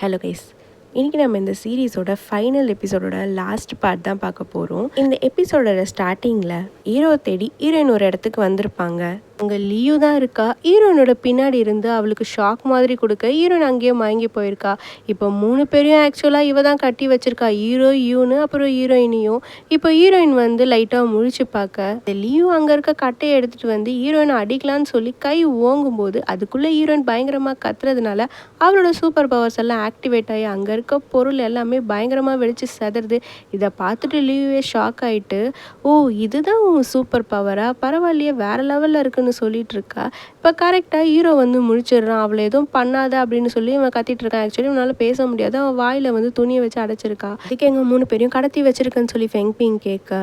Hello guys, இன்றைக்கி நம்ம இந்த சீரீஸோட ஃபைனல் எபிசோடோட லாஸ்ட் பார்ட் தான் பார்க்க போகிறோம். இந்த எபிசோடோட ஸ்டார்டிங்கில் ஹீரோ தேடி ஹீரோயின் ஒரு இடத்துக்கு வந்திருப்பாங்க. அங்கே லியூ தான் இருக்கா. ஹீரோயினோட பின்னாடி இருந்து அவளுக்கு ஷாக் மாதிரி கொடுக்க ஹீரோயின் அங்கேயே மயங்கி போயிருக்கா. இப்போ 3 பேரையும் ஆக்சுவலாக இவ தான் கட்டி வச்சிருக்கா, ஹீரோ யூன்னு அப்புறம் ஹீரோயினையும். இப்போ ஹீரோயின் வந்து லைட்டாக முழிச்சு பார்க்க இந்த லியூ அங்கே இருக்க கட்டையை எடுத்துகிட்டு வந்து ஹீரோயினை அடிக்கலான்னு சொல்லி கை ஓங்கும்போது அதுக்குள்ளே ஹீரோயின் பயங்கரமாக கத்துறதுனால அவளோட சூப்பர் பவர்ஸ் எல்லாம் ஆக்டிவேட் ஆகி அங்கே இருக்க பொருள் எல்லாமே பயங்கரமாக வெடிச்சு செதறுது. இதை பார்த்துட்டு லியூவே ஷாக் ஆகிட்டு, ஓ இதுதான் உன் சூப்பர் பவரா, பரவாயில்லையே வேறு லெவலில் இருக்குன்னு சொல்லிட்டு இருக்கா. இப்போ கரெக்டாக ஹீரோ வந்து முழிச்சிடுறான். அவளை எதுவும் பண்ணாத அப்படின்னு சொல்லி இவன் கத்திட்டு இருக்கான். ஆக்சுவலி உன்னால் பேச முடியாது, அவன் வாயில் வந்து துணியை வச்சு அடைச்சிருக்கா. அதுக்கு எங்கள் 3 பேரையும் கடத்தி வச்சிருக்கேன்னு சொல்லி ஃபெங்பிங் கேட்க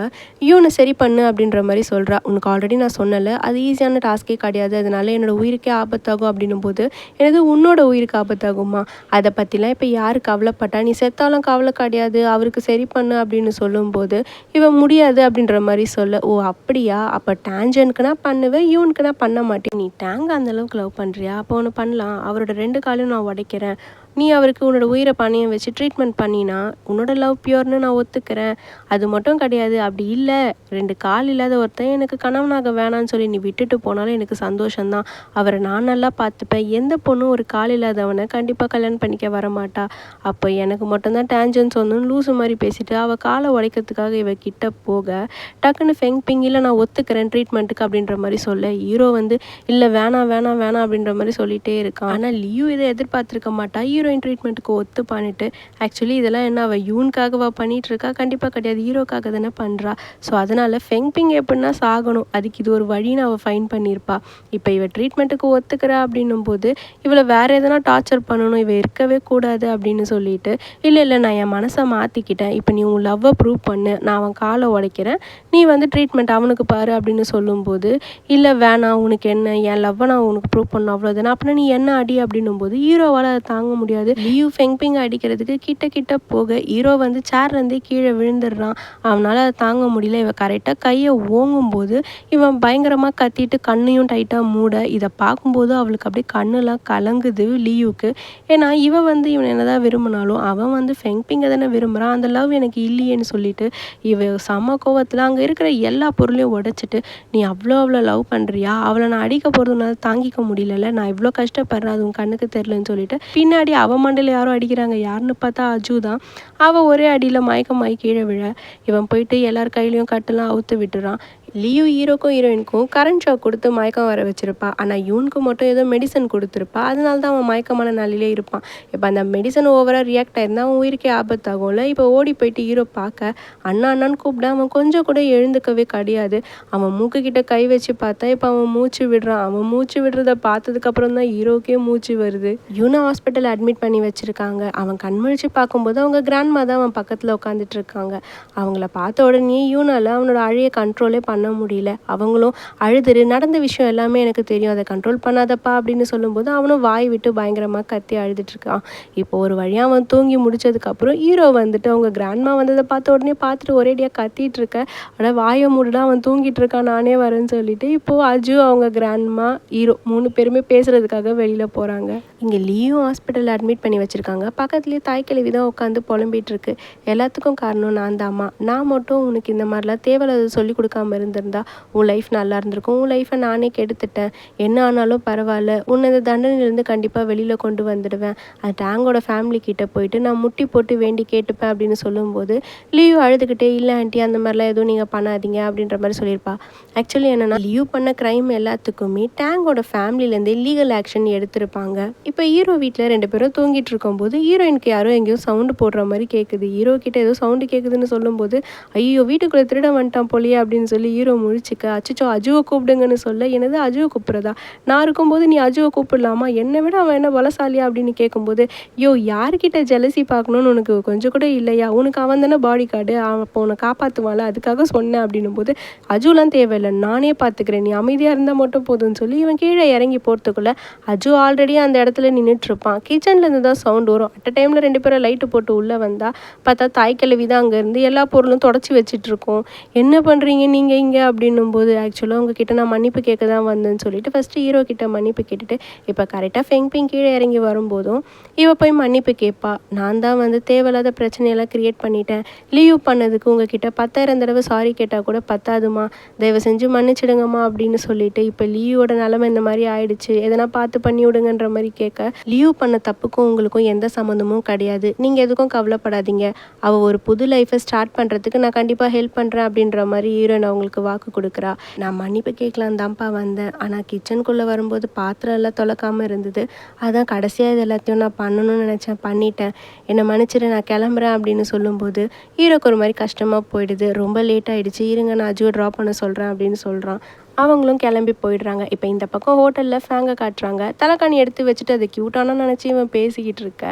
யூனை சரி பண்ணு அப்படின்ற மாதிரி சொல்கிறா. உனக்கு ஆல்ரெடி நான் சொன்னல, அது ஈஸியான டாஸ்கே கிடையாது, அதனால என்னோட உயிருக்கே ஆபத்தாகும் அப்படின்னும் போது எனது உன்னோட உயிருக்கு ஆபத்தாகுமா, அதை பற்றிலாம் இப்போ யாரு கவலைப்பட்டா, நீ செத்தாலும் கவலை கிடையாது, அவருக்கு சரி பண்ணு அப்படின்னு சொல்லும்போது இவன் முடியாது அப்படின்ற மாதிரி சொல்ல, ஓ அப்படியா, அப்போ டேஞ்சனுக்குனா பண்ணுவேன், யூனுக்குனா பண்ண மாட்டேன், நீ டேங்க அந்தளவுக்கு லவ் பண்ணுறியா, அப்போ ஒன்று பண்ணலாம், அவரோட 2 காலையும் நான் உடைக்கிறேன், நீ அவருக்கு உன்னோட உயிரை பணியை வச்சு ட்ரீட்மெண்ட் பண்ணினா உன்னோட லவ் பியூர்னு நான் ஒத்துக்கிறேன். அது மட்டும் கிடையாது, அப்படி இல்லை 2 கால் இல்லாத ஒருத்தன் எனக்கு கணவனாக வேணான்னு சொல்லி நீ விட்டுட்டு போனாலும் எனக்கு சந்தோஷம்தான், அவரை நான் நல்லா பார்த்துப்பேன், எந்த பொண்ணும் ஒரு கால் இல்லாதவனை கண்டிப்பாக கல்யாணம் பண்ணிக்க வரமாட்டா, அப்போ எனக்கு மட்டும்தான் டேஞ்சன் சொன்னோன்னு லூசு மாதிரி பேசிட்டு அவள் காலை உடைக்கிறதுக்காக இவ கிட்ட போக டக்குன்னு ஃபெங்பிங் இல்லை நான் ஒத்துக்கிறேன் ட்ரீட்மெண்ட்டுக்கு அப்படின்ற மாதிரி சொல்ல ஹீரோ வந்து இல்லை வேணாம் வேணாம் வேணாம் அப்படின்ற மாதிரி சொல்லிகிட்டே இருக்கான். ஆனால் லியூ இதை எதிர்பார்த்துருக்க மாட்டா. ஹீரோயின் ட்ரீட்மெண்ட்டுக்கு ஒத்து பண்ணிட்டு ஆக்சுவலி இதெல்லாம் என்ன அவள் யூனுக்காகவா பண்ணிகிட்டு இருக்கா, கண்டிப்பாக கிடையாது, ஹீரோக்காக தானே பண்ணுறா. ஸோ அதனால் ஃபெங்பிங் எப்படின்னா சாகணும், அதுக்கு இது ஒரு வழின்னு அவள் ஃபைன் பண்ணியிருப்பா. இப்போ இவள் ட்ரீட்மெண்ட்டுக்கு ஒத்துக்கிறா அப்படின்னும் போது இவளை வேறு எதனா டார்ச்சர் பண்ணணும், இவள் இருக்கவே கூடாது அப்படின்னு சொல்லிட்டு இல்லை இல்லை நான் என் மனசை மாற்றிக்கிட்டேன், இப்போ நீ உன் லவ்வை ப்ரூவ் பண்ணு, நான் அவன் காலை உடைக்கிறேன், நீ வந்து ட்ரீட்மெண்ட் அவனுக்கு பாரு அப்படின்னு சொல்லும்போது இல்லை வேணாம், உனக்கு என்ன, என் லவ்வை நான் உனக்கு ப்ரூவ் பண்ணணும் அவ்வளோதானே, அப்படின்னா நீ என்ன அடி அப்படின்னும் போது ஹீரோவால் அதை தாங்க முடியாது. லியூ ஃபெங்பிங் அடிக்கிறதுக்கு கிட்ட போக ஹீரோ வந்து சேர்லேருந்தே கீழே விழுந்துடுறான். அவனால் அதை தாங்க முடியல. இவன் கரெக்டாக கையை ஓங்கும்போது இவன் பயங்கரமாக கத்திட்டு கண்ணையும் டைட்டாக மூட, இதை பார்க்கும்போது அவளுக்கு அப்படியே கண்ணெல்லாம் கலங்குது லியூக்கு. ஏன்னா இவன் வந்து இவன் என்னதான் விரும்பினாலும் அவன் வந்து ஃபெங்பிங்கை தானே விரும்புகிறான், அந்த லவ் எனக்கு இல்லையேன்னு சொல்லிட்டு இவ செம்ம கோவத்தில் அங்கே இருக்கிற எல்லா பொருளையும் உடைச்சிட்டு, நீ அவ்வளோ லவ் பண்ணுறியா, அவளை நான் அடிக்க போகிறதுனால தாங்கிக்க முடியல, நான் இவ்வளோ கஷ்டப்படுறேன் அது உன் கண்ணுக்கு தெரிலன்னு சொல்லிட்டு பின்னாடி அவன் மண்டையில் யாரும் அடிக்கிறாங்க, யாருன்னு பார்த்தா அஜு தான். அவள் ஒரே அடியில் மயக்கமாகி கீழே விழ இவன் போயிட்டு எல்லார் கையிலையும் கட்டெல்லாம் அவுத்து விட்டுறான். லியூ ஹீரோக்கும் ஹீரோயினுக்கும் கரண்ட் ஷாக் கொடுத்து மயக்கம் வர வச்சிருப்பா. ஆனால் யூனுக்கு மட்டும் ஏதோ மெடிசன் கொடுத்துருப்பா, அதனால தான் அவன் மயக்கமான நிலையிலே இருப்பான். இப்போ அந்த மெடிசன் ஓவராக ரியாக்ட் ஆயிருந்தால் அவன் உயிருக்கே ஆபத்தாகும்ல. இப்போ ஓடி போயிட்டு ஹீரோ பார்க்க அண்ணான்னு கூப்பிட அவன் கொஞ்சம் கூட எழுந்துக்கவே கிடையாது. அவன் மூக்குக்கிட்ட கை வச்சு பார்த்தா இப்போ அவன் மூச்சு விடுறான். அவன் மூச்சு விடுறத பார்த்ததுக்கப்புறம் தான் ஹீரோக்கே மூச்சு வருது. யூனை ஹாஸ்பிட்டல் அட்மிட் பண்ணி வச்சுருக்காங்க. அவன் கண்முழிச்சு பார்க்கும்போது அவங்க கிராண்ட்மா தான் அவன் பக்கத்தில் உட்காந்துட்டு இருக்காங்க. அவங்கள பார்த்த உடனே யூனால் அவனோட அழைய கண்ட்ரோலே பண்ண முடியல. அவங்களும் அழுதுரு, நடந்த விஷயம் எல்லாமே எனக்கு தெரியும், அதை கண்ட்ரோல் பண்ணாதப்பா அப்படின்னு சொல்லும்போது அவனும் வாய் விட்டு பயங்கரமாக கத்தி அழுதுட்டு இருக்கான். இப்போ ஒரு வழியாக அவன் தூங்கி முடிச்சதுக்கப்புறம் ஹீரோ வந்துட்டு அவங்க கிராண்ட்மா வந்ததை பார்த்த உடனே பார்த்துட்டு ஒரேடியாக கத்திட்டு இருக்க, ஆனால் வாயை மூடல, அவன் தூங்கிட்டு இருக்கான், நானே வரேன்னு சொல்லிட்டு இப்போது அஜு அவங்க கிராண்ட்மா ஹீரோ 3 பேருமே பேசுகிறதுக்காக வெளியில் போகிறாங்க. இங்கே லியூ ஹாஸ்பிட்டலில் அட்மிட் பண்ணி வச்சுருக்காங்க. பக்கத்துலேயே தாய்க்கிழவி தான் உட்காந்து புலம்பிகிட்டு இருக்கு. எல்லாத்துக்கும் காரணம் நான் தான் அம்மா, நான் மட்டும் உனக்கு இந்த மாதிரிலாம் தேவையில்லாத சொல்லி கொடுக்காம இருந்திருந்தா உன் லைஃப் நல்லா இருந்திருக்கும், உன் லைஃப்பை நானே கெடுத்துட்டேன், என்ன ஆனாலும் பரவாயில்ல, உன்னை இந்த தண்டனையிலேருந்து கண்டிப்பாக வெளியில் கொண்டு வந்துடுவேன், அது டேங்கோட ஃபேமிலி கிட்டே போயிட்டு நான் முட்டி போட்டு வேண்டி கேட்டுப்பேன் அப்படின்னு சொல்லும்போது லியூ அழுதுகிட்டே இல்லை ஆண்டி அந்த மாதிரிலாம் எதுவும் நீங்கள் பண்ணாதீங்க அப்படின்ற மாதிரி சொல்லியிருப்பா. ஆக்சுவலி என்னென்னா லியூ பண்ண க்ரைம் எல்லாத்துக்குமே டேங்கோட ஃபேமிலியிலேருந்தே லீகல் ஆக்ஷன் எடுத்திருப்பாங்க. இப்போ ஹீரோ வீட்டில் 2 பேரும் தூங்கிட்டு இருக்கும்போது ஹீரோயினுக்கு யாரோ எங்கேயோ சவுண்டு போடுற மாதிரி கேட்குது. ஹீரோ கிட்ட ஏதோ சவுண்டு கேட்குதுன்னு சொல்லும்போது ஐயோ வீட்டுக்குள்ளே திருட வந்துட்டான் போலியே அப்படின்னு சொல்லி ஹீரோ முழிச்சிக்க, அச்சோ அஜுவை கூப்பிடுங்கன்னு சொல்ல, எனது அஜுவை கூப்பிட்றதா, நான் இருக்கும்போது நீ அஜுவை கூப்பிடலாமா, என்னை விட அவன் என்ன பலசாலியா அப்படின்னு கேட்கும்போது, யோ யார்கிட்ட ஜெலசி பார்க்கணுன்னு உனக்கு கொஞ்சம் கூட இல்லையா, உனக்கு அவன் தானே பாடி கார்டு, அவன் அப்போ உன்னை காப்பாற்றுவான்ல அதுக்காக சொன்னேன் அப்படின்னும் போது அஜுலாம் தேவையில்லை நானே பார்த்துக்கிறேன், நீ அமைதியாக இருந்தால் மட்டும் போதும்னு சொல்லி இவன் கீழே இறங்கி போகிறதுக்குள்ளே அஜு ஆல்ரெடி அந்த இடத்துல நின்றுட்டுருப்பான். கிச்சன்லேருந்து தான் சவுண்ட் வரும். அட் அ டைமில் 2 பேரும் லைட்டு போட்டு உள்ளே வந்தால் பார்த்தா தாய்க்கிழவி தான் அங்கேருந்து எல்லா பொருளும் தொடச்சி வச்சிட்ருக்கோம். என்ன பண்ணுறீங்க நீங்கள் வந்தீங்க அப்படின்னும்போது, ஆக்சுவலாக உங்ககிட்ட நான் மன்னிப்பு கேட்க தான் வந்தேன்னு சொல்லிட்டு ஃபஸ்ட்டு ஹீரோ கிட்ட மன்னிப்பு கேட்டுட்டு, இப்போ கரெக்டாக ஃபெங்பிங் கீழே இறங்கி வரும்போதும் இவ போய் மன்னிப்பு கேட்பா. நான் தான் வந்து தேவையில்லாத பிரச்சனையெல்லாம் கிரியேட் பண்ணிட்டேன். லீவ் பண்ணதுக்கு உங்ககிட்ட 10,000 தடவை சாரி கேட்டால் கூட பத்தாதுமா, தயவு செஞ்சு மன்னிச்சிடுங்கம்மா அப்படின்னு சொல்லிட்டு, இப்போ லீவோட நிலமை இந்த மாதிரி ஆயிடுச்சு, எதனா பார்த்து பண்ணி விடுங்கன்ற மாதிரி கேட்க, லீவ் பண்ண தப்புக்கும் உங்களுக்கும் எந்த சம்மந்தமும் கிடையாது, நீங்கள் எதுக்கும் கவலைப்படாதீங்க, அவள் ஒரு புது லைஃப்பை ஸ்டார்ட் பண்ணுறதுக்கு நான் கண்டிப்பாக ஹெல்ப் பண்ணுறேன் அப்படின்ற மாதிரி ஹீரோயின் அவங்களுக்கு வாக்கு கொடுக்குறா. நான் மன்னிப்பு கேட்கலாம் தான்ப்பா வந்தேன், ஆனால் கிச்சனுக்குள்ளே வரும்போது பாத்திரம் எல்லாம் தொலைக்காமல் இருந்தது, அதான் கடைசியாக இது எல்லாத்தையும் நான் பண்ணணும்னு நினச்சேன், பண்ணிட்டேன், என்னை மன்னிச்சிடு, நான் கிளம்புறேன் அப்படின்னு சொல்லும்போது ஹீரோக்கு ஒரு மாதிரி கஷ்டமாக போயிடுது. ரொம்ப லேட் ஆகிடுச்சு, இருங்க நான் அஜுவை ட்ராப் பண்ண சொல்கிறேன் அப்படின்னு சொல்கிறான். அவங்களும் கிளம்பி போயிடுறாங்க. இப்போ இந்த பக்கம் ஹோட்டலில் ஃபேங்கை காட்டுறாங்க. தலைக்காணி எடுத்து வச்சுட்டு அது க்யூட்டானு நினச்சி இவன் பேசிக்கிட்டு இருக்க,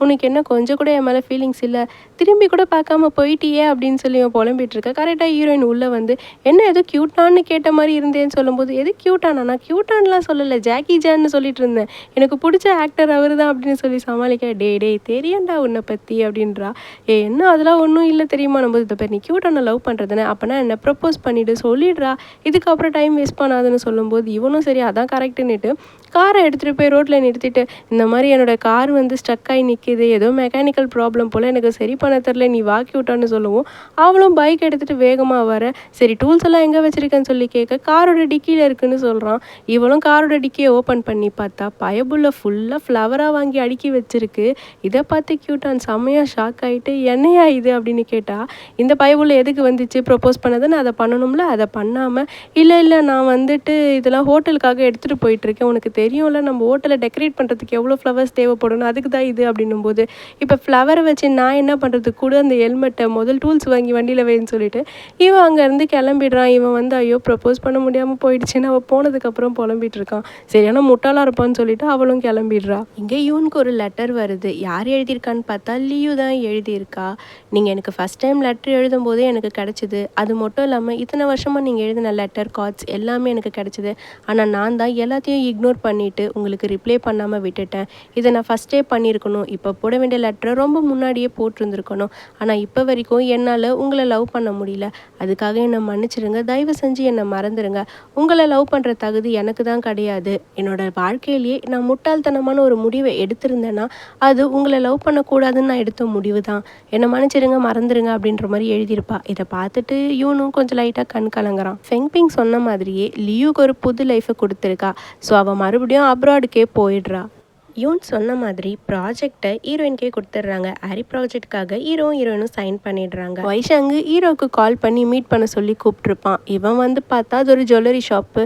உனக்கு என்ன கொஞ்சம் கூட என் மேலே ஃபீலிங்ஸ் இல்லை, திரும்பி கூட பார்க்காம போயிட்டியே அப்படின்னு சொல்லி இவன் புலம்பிட்டு இருக்க. கரெக்டாக ஹீரோயின் உள்ளே வந்து என்ன எதோ க்யூட்டான்னு கேட்ட மாதிரி இருந்தேன்னு சொல்லும்போது, எது க்யூட்டானா, நான் க்யூட்டான்லாம் சொல்லலை, ஜாக்கி ஜான்னு சொல்லிட்டு இருந்தேன், எனக்கு பிடிச்ச ஆக்டர் அவர் தான் அப்படின்னு சொல்லி சமாளிக்க. டே தெரியண்டா உன்னை பற்றி அப்படின்றா. என்ன அதெல்லாம் ஒன்றும் இல்லை தெரியுமா, நம்ம இதை பேர் நீ க்யூட்டான லவ் பண்ணுறதுன்னு, அப்போனா என்னை ப்ரப்போஸ் பண்ணிவிட்டு சொல்லிடுறா, இதுக்கப்புறம் டைம் வேஸ்ட் பண்ணாதுன்னு சொல்லும்போது இவனும் சரி அதான் கரெக்டுன்னுட்டு காரை எடுத்துகிட்டு போய் ரோட்டில் நிறுத்திட்டு, இந்த மாதிரி என்னோடய கார் வந்து ஸ்டக் ஆகி நிற்கிது, ஏதோ மெக்கானிக்கல் ப்ராப்ளம் போல், எனக்கு சரி பண்ண தெரில, நீ வாக்கி விட்டான்னு சொல்லுவோம். அவளும் பைக் எடுத்துகிட்டு வேகமாக வர, சரி டூல்ஸ் எல்லாம் எங்கே வச்சுருக்கேன்னு சொல்லி கேட்க, காரோட டிக்கியில் இருக்குன்னு சொல்கிறான். இவளும் காரோட டிக்கியை ஓப்பன் பண்ணி பார்த்தா பயபுள்ள ஃபுல்லாக ஃப்ளவராக வாங்கி அடுக்கி வச்சுருக்கு. இதை பார்த்து க்யூட்டான் செம்மையாக ஷாக் ஆகிட்டு, என்னையா இது அப்படின்னு கேட்டால், இந்த பயபுள்ள எதுக்கு வந்துச்சு ப்ரப்போஸ் பண்ணதை, நான் அதை பண்ணணும்ல, அதை பண்ணாமல் இல்லை நான் வந்துட்டு இதெல்லாம் ஹோட்டலுக்காக எடுத்துகிட்டு போயிட்டுருக்கேன், உனக்கு தெரியும்ல நம்ம ஹோட்டலை டெக்கரேட் பண்ணுறதுக்கு எவ்வளோ ஃப்ளவர்ஸ் தேவைப்படணும், அதுக்கு தான் இது அப்படின்னும்போது, இப்போ ஃப்ளவரை வச்சு நான் என்ன பண்ணுறது, கூட அந்த ஹெல்மெட்டை முதல் டூல்ஸ் வாங்கி வண்டியில் வைன்னு சொல்லிட்டு இவன் அங்கேருந்து கிளம்பிடுறான். இவன் வந்து ஐயோ ப்ரப்போஸ் பண்ண முடியாமல் போயிடுச்சுன்னு அவள் போனதுக்கப்புறம் புலம்பிட்டு இருக்கான். சரியான முட்டாளாக இருப்பான்னு சொல்லிட்டு அவளும் கிளம்பிடுறா. இங்கே இவனுக்கு ஒரு லெட்டர் வருது. யார் எழுதியிருக்கான்னு பார்த்தா லியூ தான் எழுதியிருக்கா. நீங்கள் எனக்கு ஃபஸ்ட் டைம் லெட்டர் எழுதும் போதே எனக்கு கிடச்சிது, அது மட்டும் இல்லாமல் இத்தனை வருஷமாக நீங்கள் எழுதின லெட்டர் கார்ட்ஸ் எல்லாமே எனக்கு கிடச்சிது, ஆனால் நான் தான் எல்லாத்தையும் இக்னோர் பண்ணிவிட்டு உங்களுக்கு ரிப்ளை பண்ணாமல் விட்டுட்டேன், இதை நான் ஃபஸ்ட்டே பண்ணியிருக்கணும், இப்போ போட வேண்டிய லெட்டரை ரொம்ப முன்னாடியே போட்டிருந்துருக்கணும், ஆனால் இப்போ வரைக்கும் என்னால் உங்களை லவ் பண்ண முடியல, அதுக்காக என்னை மன்னிச்சிடுங்க, தயவு செஞ்சு என்னை மறந்துடுங்க, உங்களை லவ் பண்ணுற தகுதி எனக்கு தான் கிடையாது, என்னோடய வாழ்க்கையிலேயே நான் முட்டாள்தனமான ஒரு முடிவை எடுத்திருந்தேன்னா அது உங்களை லவ் பண்ணக்கூடாதுன்னு நான் எடுத்த முடிவு தான், என்னை மன்னிச்சிடுங்க, மறந்துடுங்க அப்படின்ற மாதிரி எழுதியிருப்பா. இதை பார்த்துட்டு இவனும் கொஞ்சம் லைட்டாக கண் கலங்குறான். ஃபெங்பிங் சொன்ன மாதிரியே லியூக்கு ஒரு புது லைஃப்பை கொடுத்துருக்கா. ஸோ அவள் மறுபடியும் அப்ராடுக்கே போயிடுறா. யூன் சொன்ன மாதிரி ப்ராஜெக்டை ஹீரோயின்கே கொடுத்துட்றாங்க. ஹாரி ப்ராஜெக்டுக்காக ஹீரோயினும் சைன் பண்ணிடுறாங்க. வைஷாங்கு ஹீரோவுக்கு கால் பண்ணி மீட் பண்ண சொல்லி கூப்பிட்ருப்பான். இவன் வந்து பார்த்தா அது ஒரு ஜுவல்லரி ஷாப்பு.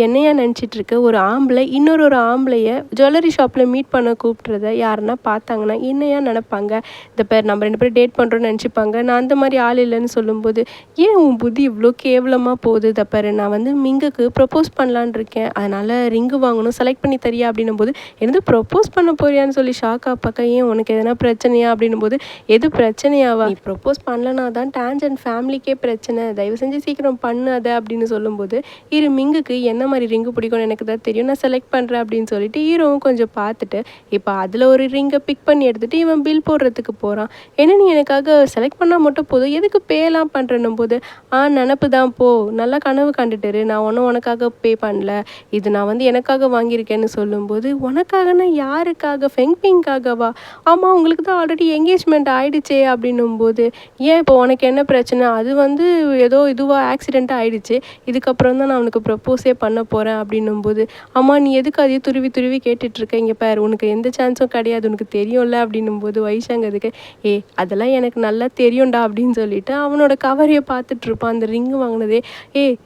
என்னையா நினச்சிட்ருக்கு, ஒரு ஆம்பளை இன்னொரு ஆம்பளைய ஜுவல்லரி ஷாப்பில் மீட் பண்ண கூப்பிட்றத யாருன்னா பார்த்தாங்கன்னா என்னையா நினப்பாங்க, இந்த பேர் நம்ம 2 பேரும் டேட் பண்ணுறோன்னு நினச்சிப்பாங்க, நான் அந்த மாதிரி ஆள் இல்லைன்னு சொல்லும்போது, ஏன் உன் புத்தி இவ்வளோ கேவலமாக போகுது, இதை பேர் நான் வந்து மிங்குக்கு ப்ரப்போஸ் பண்ணலான் இருக்கேன், அதனால் ரிங்கு வாங்கணும், செலக்ட் பண்ணி தரியா அப்படின்னும் போது எனது ப்ரப்போஸ் பண்ண போறியான்னு சொல்லி ஷாக்கா பார்க்க, ஏன் உனக்கு எதனா பிரச்சனையா அப்படின்னும் போது, எது பிரச்சனையாவா, நீ ப்ரப்போஸ் பண்ணலனா தான் டான்ஜென்ட் ஃபேமிலிக்கே பிரச்சனை, தயவு செஞ்சு சீக்கிரம் பண்ணு அதை அப்படின்னு சொல்லும்போது, மிங்குக்கு என்ன மாதிரி ரிங்கு பிடிக்கும்னு எனக்கு தான் தெரியும், நான் செலக்ட் பண்ணுறேன் அப்படின்னு சொல்லிட்டு ஹீரோவும் கொஞ்சம் பார்த்துட்டு இப்போ அதில் ஒரு ரிங்கை பிக் பண்ணி எடுத்துகிட்டு இவன் பில் போடுறதுக்கு போகிறான். என்ன நீ எனக்காக செலக்ட் பண்ணால் மட்டும் போதும், எதுக்கு பேலாம் பண்ணுறன்னும் போது, நினப்பு தான் போ, நல்லா கனவு கண்டுட்டுரு, நான் ஒன்றும் உனக்காக பே பண்ணல, இது நான் வந்து எனக்காக வாங்கியிருக்கேன்னு சொல்லும்போது, உனக்காகனா யாருக்காக, ஃபெங்பிங்காகவா, ஆமாம் உங்களுக்கு தான் ஆல்ரெடி என்கேஜ்மெண்ட் ஆகிடுச்சே அப்படின்னும் போது, ஏன் இப்போ உனக்கு என்ன பிரச்சனை, அது வந்து ஏதோ இதுவாக ஆக்சிடெண்ட்டாக ஆகிடுச்சு, இதுக்கப்புறம் தான் நான் அவனுக்கு ப்ரப்போஸே பண்ண போகிறேன் அப்படின்னும் போது, அம்மா நீ எதுக்கு அதையும் துருவி கேட்டுட்ருக்க, இங்கே பாரு உனக்கு எந்த சான்ஸும் கிடையாது, உனக்கு தெரியும்ல அப்படின்னும் போது வைஷாங்க அதுக்கு அதெல்லாம் எனக்கு நல்லா தெரியும்டா அப்படின்னு சொல்லிட்டு அவனோட கவரையை பார்த்துட்ருப்பான். அந்த ரிங்கு வாங்கினதே,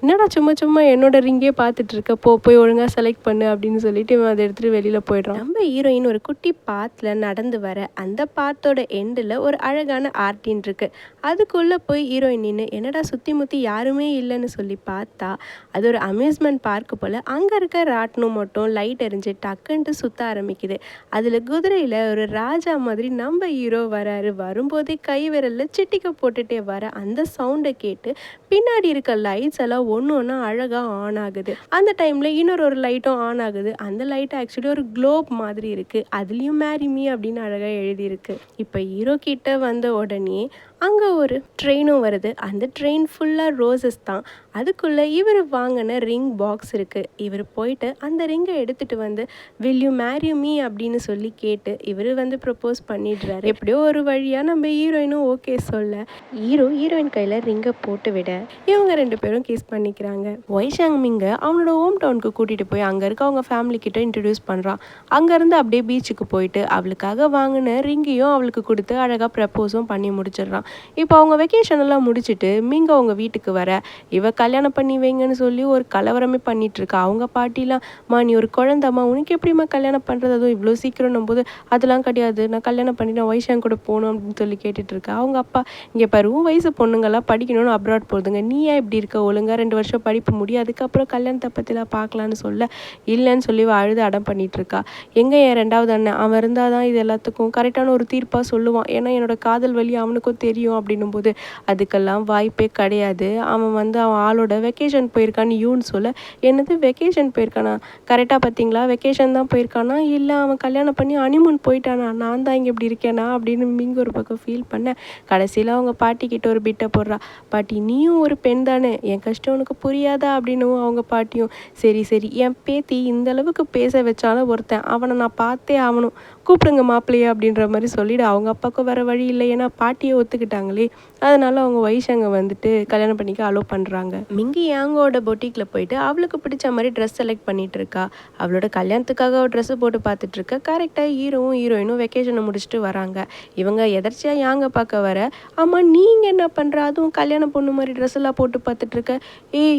என்னடா சும்மா என்னோட ரிங்கே பார்த்துட்ருக்க, போய் ஒழுங்காக செலக்ட் பண்ணு அப்படின்னு சொல்லிட்டு இவன் அதை எடுத்துகிட்டு வெளியில் போயிடுறான். நம்ம ஹீரோயின் ஒரு குட்டி பாத்தில் நடந்து வர, அந்த பாத்தோட எண்டில் ஒரு அழகான ஆர்டின் இருக்குது, அதுக்குள்ளே போய் ஹீரோயின் நின்று என்னடா சுற்றி முற்றி யாருமே இல்லைன்னு சொல்லி பார்த்தா அது ஒரு அம்யூஸ்மெண்ட் பார்க்கு போல். அங்கே இருக்க ராட்னம் மட்டும் லைட் எரிஞ்சு டக்குன்ட்டு சுற்ற ஆரம்பிக்குது. அதில் குதிரையில் ஒரு ராஜா மாதிரி நம்ம ஹீரோ வராரு. வரும்போதே கை விரலில் சிட்டிக்க போட்டுகிட்டே வர அந்த சவுண்டை கேட்டு பின்னாடி இருக்க லைட்ஸ் எல்லாம் ஒன்று ஒன்றா அழகாக ஆன் ஆகுது. அந்த டைமில் இன்னொரு லைட்டும் ஆன் ஆகுது. அந்த லைட் ஆக்சுவலி ஒரு க்ளோப் மாதிரி இருக்குது, அதுலேயும் மேரி மீ அப்படின்னு அழகாக எழுதியிருக்கு. இப்போ ஹீரோ கிட்ட வந்த உடனே அங்கே ஒரு ட்ரெயினும் வருது. அந்த ட்ரெயின் ஃபுல்லாக ரோசஸ் தான். அதுக்குள்ளே இவர் வாங்கின ரிங் பாக்ஸ் இருக்குது. இவர் போயிட்டு அந்த ரிங்கை எடுத்துகிட்டு வந்து வில் யூ மேரி மீ அப்படின்னு சொல்லி கேட்டு இவர் வந்து ப்ரப்போஸ் பண்ணிடுறாரு. எப்படியோ ஒரு வழியாக நம்ம ஹீரோயினும் ஓகே சொல்ல ஹீரோயின் கையில் ரிங்கை போட்டு விட இவங்க 2 பேரும் கிஸ் பண்ணிக்கிறாங்க. வைஷாங் மிங்கை அவனோட ஹோம் டவுனுக்கு கூட்டிகிட்டு போய் அங்கே இருக்க அவங்க ஃபேமிலி கிட்ட இன்ட்ரடியூஸ் பண்ணுறான். அங்கேருந்து அப்படியே பீச்சுக்கு போயிட்டு அவளுக்காக வாங்கின ரிங்கையும் அவளுக்கு கொடுத்து அழகாக ப்ரப்போஸும் பண்ணி முடிச்சிடுறான். இப்போ அவங்க வெக்கேஷன் எல்லாம் முடிச்சுட்டு மிங்க அவங்க வீட்டுக்கு வர இவ கல்யாணம் பண்ணி வைங்கன்னு சொல்லி ஒரு கலவரமே பண்ணிட்டு இருக்கா. அவங்க பாட்டிலாம், மா நீ ஒரு குழந்தைம்மா, உனக்கு எப்படிம்மா கல்யாணம் பண்ணுறது, அதுவும் இவ்வளோ சீக்கிரம் போது, அதெல்லாம் கிடையாது, நான் கல்யாணம் பண்ணி நான் வைஷாங் கூட போகணும் அப்படின்னு சொல்லி கேட்டுட்டு இருக்கா. அவங்க அப்பா, இங்கே பாரு வயசு பொண்ணுங்கள்லாம் படிக்கணும்னு அப்ராட் போகுதுங்க, நீ ஏன் இப்படி இருக்க, ஒழுங்கா 2 வருஷம் படிப்பு முடியும், அதுக்கப்புறம் கல்யாணத்தை பற்றிலாம் பார்க்கலான்னு சொல்ல இல்லைன்னு சொல்லி அழுது அடம் பண்ணிட்டு இருக்கா. எங்கே என் 2வது அண்ணன், அவன் இருந்தால் தான் இது எல்லாத்துக்கும் கரெக்டான ஒரு தீர்ப்பாக சொல்லுவான், ஏன்னா என்னோட காதல் வலி அவனுக்கும் தெரியும் அப்படின்னும் போது அதுக்கெல்லாம் வாய்ப்பே கிடையாது. அவன் வந்து அவன் ஆளோட வெக்கேஷன் போயிருக்கான்னு யூன்னு சொல்ல, என்னது வெக்கேஷன் போயிருக்கானா, கரெக்டாக பார்த்தீங்களா வெக்கேஷன் தான் போயிருக்கானா, இல்லை அவன் கல்யாணம் பண்ணி ஹனிமூன் போயிட்டானா, நான் தான் இங்கே இப்படி இருக்கேனா அப்படின்னு மிங்க ஒரு பக்கம் ஃபீல் பண்ண கடைசியில் அவங்க பாட்டிக்கிட்ட ஒரு பிட்டை போடுறா. பாட்டி நீயும் ஒரு பெண் தானே, என் கஷ்டம் உனக்கு புரியாதா அப்படின்னும் அவங்க பாட்டியும் சரி சரி என் பேத்தி இந்த அளவுக்கு பேச வச்சாலும் ஒருத்தன், அவனை நான் பார்த்தே ஆகணும், கூப்பிடுங்க மாப்பிள்ளையே அப்படின்ற மாதிரி சொல்லிவிடு. அவங்க அப்பாவுக்கும் வேறு வழி இல்லை, ஏன்னா பாட்டியை ஒத்துக்கிட்டாங்களே, அதனால அவங்க வைஷாங்க வந்துட்டு கல்யாணம் பண்ணிக்க அலோவ் பண்ணுறாங்க. மிங்கி யாங்கோட பொட்டிக்கில் போயிட்டு அவளுக்கு பிடிச்ச மாதிரி ட்ரெஸ் செலக்ட் பண்ணிட்டு இருக்கா. அவளோட கல்யாணத்துக்காக அவள் ட்ரெஸ்ஸு போட்டு பார்த்துட்டு இருக்கா. கரெக்டாக ஹீரோயினும் வெக்கேஷனை முடிச்சுட்டு வராங்க. இவங்க எதர்ச்சியாக யாங்க பார்க்க வர, ஆமாம் நீங்கள் என்ன பண்ணுற, அதுவும் கல்யாணம் பொண்ணு மாதிரி ட்ரெஸ் எல்லாம் போட்டு பார்த்துட்டு இருக்க,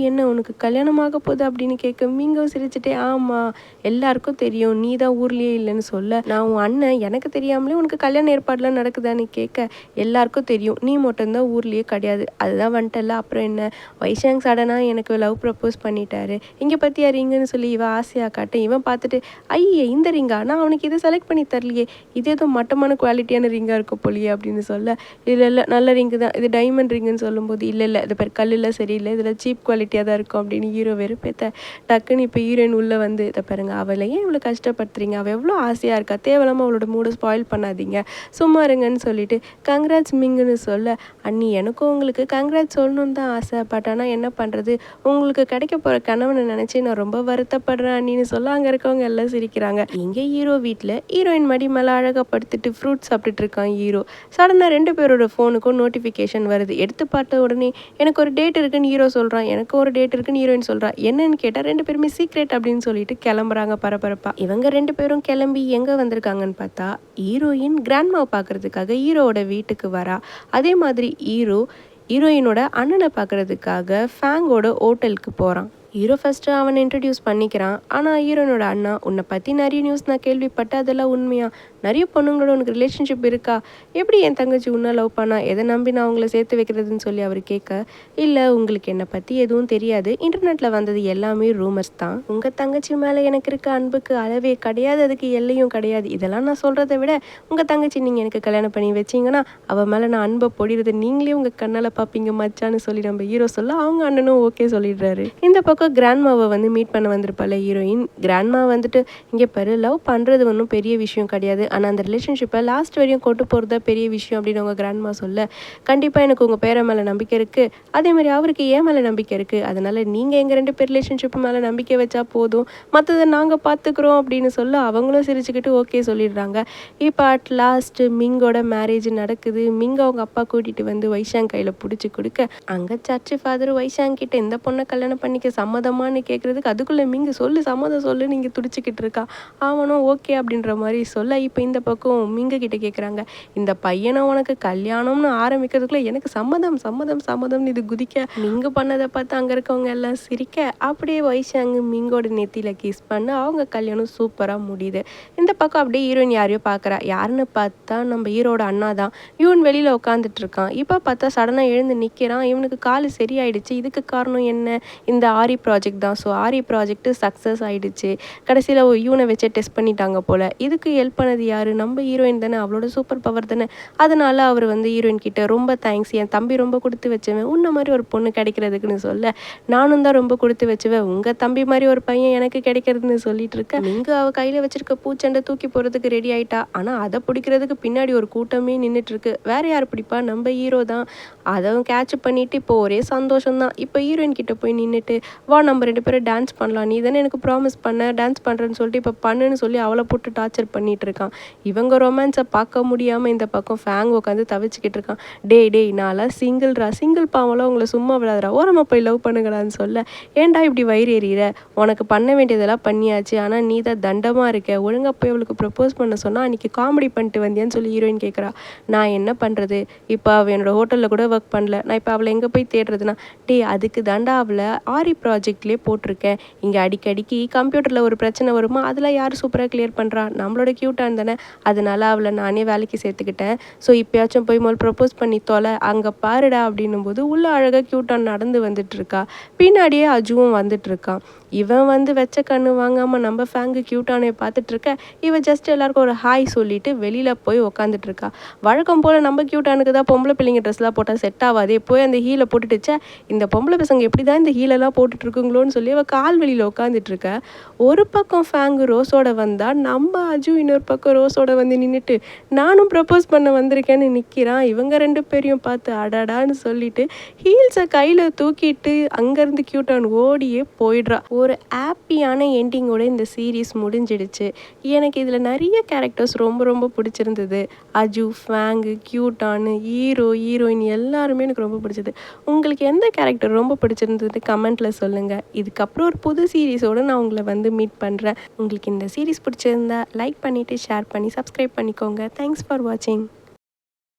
என்ன உனக்கு கல்யாணமாக போகுது அப்படின்னு கேட்க மிங்கவும் சிரிச்சுட்டே, ஆமாம் எல்லாருக்கும் தெரியும் நீ தான் ஊர்லேயே இல்லைன்னு சொல்ல, நான் உன் அண்ணன் எனக்கு தெரியாமலே உனக்கு கல்யாண ஏற்பாடுலாம் நடக்குதான்னு கேட்க எல்லாருக்கும் தெரியும் நீ மட்டும்தான் ஊர்லேயே கிடையாது, அதுதான் வந்துட்டல, அப்புறம் என்ன, வைஷாங் சடனாக எனக்கு லவ் ப்ரப்போஸ் பண்ணிட்டாரு, இங்கே பற்றியா ரிங்குன்னு சொல்லி இவன் ஆசையாக காட்ட இவன் பார்த்துட்டு ஐயே இந்த ரிங்கா, நான் அவனுக்கு இதை செலக்ட் பண்ணி தரலையே, இது ஏதோ மட்டமான குவாலிட்டியான ரிங்காக இருக்கும் போலியே அப்படின்னு சொல்ல, இல்லை நல்ல ரிங்கு தான் இது, டைமண்ட் ரிங்குன்னு சொல்லும்போது இல்லை இது பேர் கல்லில் சரியில்லை, இதில் சீப் குவாலிட்டியாக தான் இருக்கும் அப்படின்னு ஹீரோ வெறுப்பேற்ற டக்குன்னு இப்போ ஹீரோயின் உள்ளே வந்து இதை பாருங்க அவளை ஏன் இவ்வளோ கஷ்டப்படுத்துறீங்க, அவள் எவ்வளோ ஆசையாக இருக்கா, தேவையில்லாமல் அவளோட மூடை ஸ்பாயில் பண்ணாதீங்க, சும்மா இருங்கன்னு சொல்லிட்டு கங்க்ராட்ஸ் மிங்குன்னு சொல்ல, அண்ணி எனக்கும் உங்களுக்கு கங்க்ராட்ஸ் சொல்லணும்னு தான் ஆசை, பட் ஆனால் என்ன பண்ணுறது, உங்களுக்கு கிடைக்க போகிற கணவனை நினச்சி நான் ரொம்ப வருத்தப்படுறேன் அண்ணின்னு சொல்ல அங்கே இருக்கவங்க எல்லாம் சிரிக்கிறாங்க. இங்கே ஹீரோ வீட்டில் ஹீரோயின் மடி மேலே அழகாக படுத்துட்டு ஃப்ரூட்ஸ் சாப்பிட்டுட்டு இருக்கான் ஹீரோ. சடனாக 2 பேரோட ஃபோனுக்கும் நோட்டிஃபிகேஷன் வருது. எடுத்து பார்த்த உடனே எனக்கு ஒரு டேட் இருக்குன்னு ஹீரோ சொல்கிறான், எனக்கு ஒரு டேட் இருக்குன்னு ஹீரோயின் சொல்கிறான். என்னன்னு கேட்டால் 2 பேருமே சீக்ரெட் அப்படின்னு சொல்லிட்டு கிளம்புறாங்க பரபரப்பாக. இவங்க 2 பேரும் கிளம்பி எங்கே வந்திருக்காங்கன்னு பார்த்தா ஹீரோயின் கிராண்ட்மாவை பார்க்குறதுக்காக ஹீரோவோட வீட்டுக்கு வரா. அதே மாதிரி ஹீரோயினோட அண்ணனை பார்க்குறதுக்காக ஃபேங்கோட ஹோட்டலுக்கு போகிறான். ஹீரோ ஃபஸ்ட்டு அவனை இன்ட்ரடியூஸ் பண்ணிக்கிறான். ஆனால் ஹீரோனோட அண்ணா, உன்னை பற்றி நிறைய நியூஸ் நான் கேள்விப்பட்டேன், அதெல்லாம் உண்மையா, நிறைய பொண்ணுங்களோட உனக்கு ரிலேஷன்ஷிப் இருக்கா, எப்படி என் தங்கச்சி உன்னை லவ் பண்ணா, எதை நம்பி நான் அவங்கள சேர்த்து வைக்கிறதுன்னு சொல்லி அவர் கேட்க, இல்லை உங்களுக்கு என்னை பற்றி எதுவும் தெரியாது, இன்டர்நெட்டில் வந்தது எல்லாமே ரூமர்ஸ் தான், உங்கள் தங்கச்சி மேலே எனக்கு இருக்க அன்புக்கு அளவே கிடையாது, அதுக்கு எல்லையும் கிடையாது, இதெல்லாம் நான் சொல்கிறத விட உங்கள் தங்கச்சி நீங்கள் எனக்கு கல்யாணம் பண்ணி வச்சிங்கன்னா அவள் மேலே நான் அன்பை பொடிறது நீங்களே உங்கள் கண்ணால் பார்ப்பீங்க மச்சான்னு சொல்லி நம்ம ஹீரோ சொல்ல அவங்க அண்ணனும் ஓகே சொல்லிடுறாரு. இந்த பக்கம் கிராண்ட்மாவை வந்து மீட் பண்ண வந்திருப்பாள் ஹீரோயின். கிராண்ட்மா வந்துட்டு இங்கே பாரு, லவ் பண்ணுறது ஒன்றும் பெரிய விஷயம் கிடையாது, ஆனால் அந்த ரிலேஷன்ஷிப்பை லாஸ்ட் வரையும் கொண்டு போகிறது பெரிய விஷயம் அப்படின்னு அவங்க கிராண்ட்மா சொல்ல, கண்டிப்பாக எனக்கு உங்கள் பேரை மேலே நம்பிக்கை இருக்குது, அதேமாதிரி அவருக்கு ஏன் மேலே நம்பிக்கை இருக்குது, அதனால் நீங்கள் எங்கள் 2 பேர் ரிலேஷன்ஷிப்பு மேலே நம்பிக்கை வச்சா போதும், மற்றதை நாங்கள் பார்த்துக்குறோம் அப்படின்னு சொல்ல அவங்களும் சிரிச்சுக்கிட்டு ஓகே சொல்லிடுறாங்க. இப்போ அட் லாஸ்ட்டு மிங்கோட மேரேஜ் நடக்குது. மிங்க அவங்க அப்பா கூட்டிகிட்டு வந்து வைஷாங் கையில் பிடிச்சி கொடுக்க, அங்கே சர்ச்சு ஃபாதர் வைஷாங் கிட்ட இந்த பொண்ணை கல்யாணம் பண்ணிக்க சம்மதமானு கேட்குறதுக்கு அதுக்குள்ளே மிங்க சொல்லு சம்மதம் சொல்லு நீங்கள் துடிச்சிக்கிட்டு இருக்கா. அவனும் ஓகே அப்படின்ற மாதிரி சொல்ல, இப்போ இந்த பக்கம் மிங்க கிட்ட கேட்குறாங்க, இந்த பையனை உனக்கு கல்யாணம்னு ஆரம்பிக்கிறதுக்குள்ளே எனக்கு சம்மதம் சம்மதம் சம்மதம்னு இது குதிக்க, மிங்க பண்ணதை பார்த்து அங்கே இருக்கவங்க எல்லாம் சிரிக்க, அப்படியே வைஷாங் மிங்கோட நெத்தியில் கிஸ் பண்ண அவங்க கல்யாணம் சூப்பராக முடியுது. இந்த பக்கம் அப்படியே ஹீரோயின் யாரையோ பார்க்குறா. யாருன்னு பார்த்தா நம்ம ஹீரோட அண்ணா தான். இவன் வெளியில் உட்காந்துட்டு இருக்கான். இப்போ பார்த்தா சடனாக எழுந்து நிற்கிறான். இவனுக்கு கால் சரியாயிடுச்சு. இதுக்கு காரணம் என்ன, இந்த ஆரி ப்ராஜெக்ட் தான். ஸோ ஆரி ப்ராஜெக்ட் சக்ஸஸ் ஆயிடுச்சு. கடைசியில் இவனை வச்சே டெஸ்ட் பண்ணிட்டாங்க போல். இதுக்கு ஹெல்ப் பண்ணது யார்? நம்ம ஹீரோயின் தானே, அவளோட சூப்பர் பவர் தானே. அதனால அவர் வந்து ஹீரோயின் கிட்ட ரொம்ப தேங்க்ஸ், என் தம்பி ரொம்ப கொடுத்து வச்சவன், உன்ன மாதிரி ஒரு பொண்ணு கிடைக்கிறதுக்குன்னு சொல்ல, நானும் தான் ரொம்ப கொடுத்து வச்சுவேன், உங்கள் தம்பி மாதிரி ஒரு பையன் எனக்கு கிடைக்கிறதுன்னு சொல்லிட்டு இருக்கேன். இங்கே அவள் கையில் வச்சிருக்க பூச்சண்டை தூக்கி போகிறதுக்கு ரெடி ஆயிட்டா. ஆனால் அதை பிடிக்கிறதுக்கு பின்னாடி ஒரு கூட்டமே நின்றுட்டு இருக்கு. வேற யார் பிடிப்பா? நம்ம ஹீரோ தான். அதவும் கேட்ச் பண்ணிட்டு இப்போ ஒரே சந்தோஷம் தான். இப்போ ஹீரோயின் கிட்ட போய் நின்றுட்டு, வா நம்ம 2 பேரும் டான்ஸ் பண்ணலாம், நீ தானே எனக்கு ப்ராமிஸ் பண்ண டான்ஸ் பண்ணுறேன்னு சொல்லிட்டு இப்போ பண்ணுன்னு சொல்லி அவளை போட்டு டார்ச்சர் பண்ணிட்டு இருக்கான். இவங்க ரொமான்ஸை பார்க்க முடியாமல் இந்த பக்கம் ஃபேங் உட்காந்து தவிச்சுக்கிட்டு இருக்கான். டேய் நான்லாம் சிங்கிள் பாவம்லாம் உங்களை சும்மா விடாதரா, ஓரமாக போய் லவ் பண்ணுங்கடான்னு சொல்ல, ஏன்டா இப்படி வயிறு எறிகிற, உனக்கு பண்ண வேண்டியதெல்லாம் பண்ணியாச்சு, ஆனால் நீ தான் தண்டமாக இருக்க, ஒழுங்காக போய் அவளுக்கு ப்ரப்போஸ் பண்ண சொன்னால் அன்றைக்கி காமெடி பண்ணிட்டு வந்தியான்னு சொல்லி ஹீரோயின் கேட்குறா. நான் என்ன பண்ணுறது, இப்போ அவள் என்னோடய ஹோட்டலில் கூட ஒர்க் பண்ணல, நான் இப்போ அவளை எங்கே போய் தேடுறதுனா, அதுக்கு தாண்டா அவளை ஆரி ப்ராஜெக்ட்லேயே போட்டிருக்கேன். இங்கே அடிக்கடிக்கு கம்ப்யூட்டரில் ஒரு பிரச்சனை வருமா, அதெல்லாம் யார் சூப்பராக கிளியர் பண்ணுறா, நம்மளோட க்யூட்டான் தானே, அதனால அவளை நானே வேலைக்கு சேர்த்துக்கிட்டேன். ஸோ இப்போயாச்சும் போய் முதல் ப்ரப்போஸ் பண்ணி தொலை, அங்கே பாருடா அப்படின்னும் போது உள்ள அழகாக க்யூட்டான் நடந்து வந்துட்டு இருக்கா. பின்னாடியே அஜுவும் வந்துட்டு இருக்கான். இவன் வந்து வச்ச கண்ணு வாங்காமல் நம்ம ஃபேங்கு க்யூட்டானே பார்த்துட்டு இருக்க, இவன் ஜஸ்ட் எல்லாருக்கும் ஒரு ஹாய் சொல்லிட்டு வெளியில் போய் உக்காந்துட்டு இருக்கா. வழக்கம் போல் நம்ம க்யூட்டானுக்கு தான் பொம்பளை பிள்ளைங்க ட்ரெஸ்லாம் போட்டால் செட் ஆகாதே, போய் அந்த ஹீலை போட்டுட்டுச்சா, இந்த பொம்பளை பசங்க எப்படி தான் இந்த ஹீலெல்லாம் போட்டுட்ருக்குங்களோன்னு சொல்லி அவள் கால் வெளியில் உட்காந்துட்டு இருக்க. ஒரு பக்கம் ஃபேங்கு ரோஸோட வந்தால் நம்ம அஜு இன்னொரு பக்கம் ரோஸோட வந்து நின்றுட்டு, நானும் ப்ரப்போஸ் பண்ண வந்திருக்கேன்னு நிற்கிறான். இவங்க 2 பேரையும் பார்த்து அடடான்னு சொல்லிட்டு ஹீல்ஸை கையில் தூக்கிட்டு அங்கேருந்து க்யூட்டான் ஓடியே போயிடுறா. ஒரு ஹாப்பியான எண்டிங்கோட இந்த சீரீஸ் முடிஞ்சிடுச்சு. எனக்கு இதில் நிறைய கேரக்டர்ஸ் ரொம்ப பிடிச்சிருந்தது. அஜு, ஃபேங்கு, க்யூட்டானு, ஹீரோயின் எல்லாருமே எனக்கு ரொம்ப பிடிச்சது. உங்களுக்கு எந்த கேரக்டர் ரொம்ப பிடிச்சிருந்தது கமெண்ட்டில் சொல்லுங்கள். இதுக்கப்புறம் ஒரு புது சீரீஸோடு நான் உங்களை வந்து மீட் பண்ணுறேன். உங்களுக்கு இந்த சீரீஸ் பிடிச்சிருந்தா லைக் பண்ணிவிட்டு ஷேர் பண்ணி சப்ஸ்கிரைப் பண்ணிக்கோங்க. தேங்க்ஸ் ஃபார் வாட்சிங்.